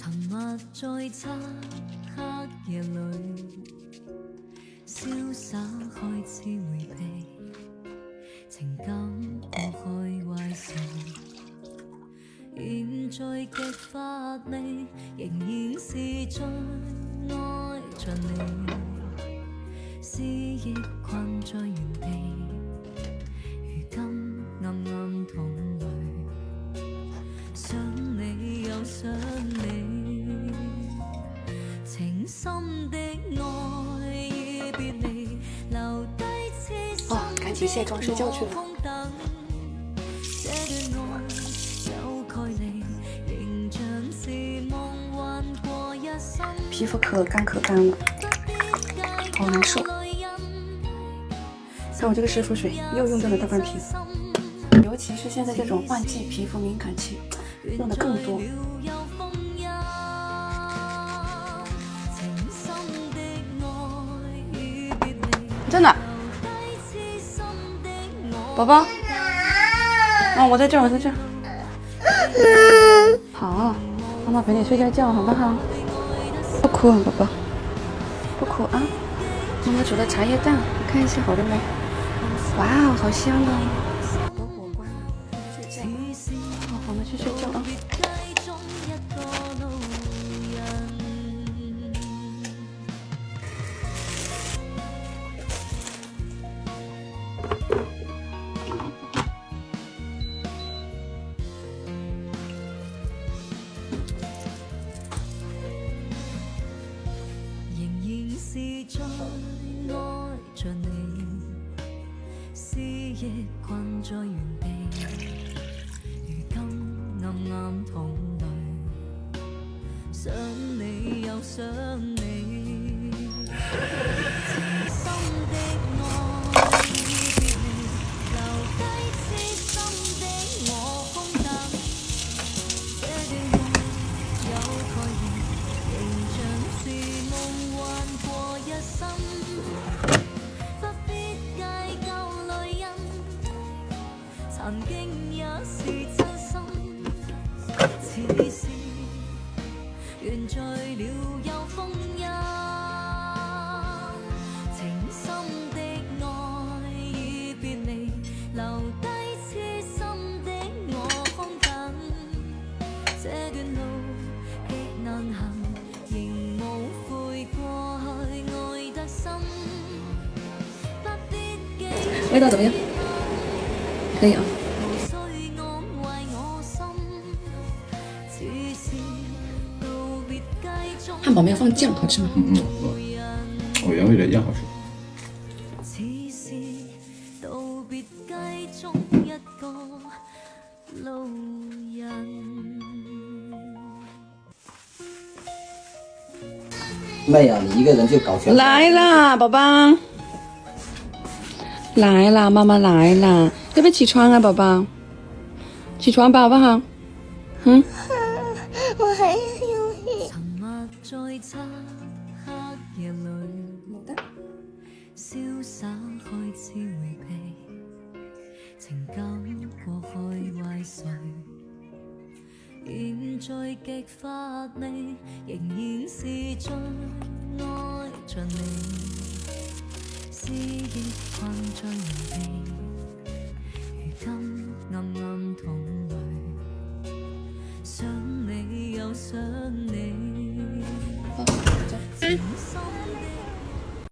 沉默在漆黑夜裏，瀟灑開始迴避，情感過去壞愁，現在極乏味，仍然是最愛着你，思憶困在原地，如今暗暗淌淚，想你又想你，情深的愛已別離，留低痴心趕緊卸妝睡覺去了。皮膚可乾了，好難受。看我這個濕敷水，又用掉了大半瓶。尤其是現在這種換季皮膚敏感期，用的更多。你在哪？寶寶？哦，我在這兒，我在這兒。好，媽媽陪你睡覺覺，好不好？不哭啊，寶寶，不哭啊。媽媽煮的茶葉蛋，你看一下好了沒？哇，好香啊！把火關了，睡覺。好，我們去睡覺啊。是最愛着你，思憶困在原地，如今暗暗淌淚，想你又想你，情深的愛已別離，留低痴心的我空等，這段愛有概念，仍像是夢幻過一生，不必計較淚印，曾經也是真心，此事緣聚了有風音，情深的愛已別離，留低痴心的我空等，這段路極難行，仍無悔過去愛得深，不必記味道怎麼樣？可以啊。無需安慰我心，此事道別雞中漢堡沒有放醬，好吃嗎？我原味的一樣好吃。此事道別雞中一個路人。妹呀，你一個人就搞全。來啦，寶寶，來啦，媽媽來啦，要不要起床啊，寶寶？起床吧，好不好？嗯。我還要休息。沉默在漆黑夜裏，瀟灑開始迴避，情感過去壞誰？現在極乏味，仍然是最愛着你，思憶困在原地。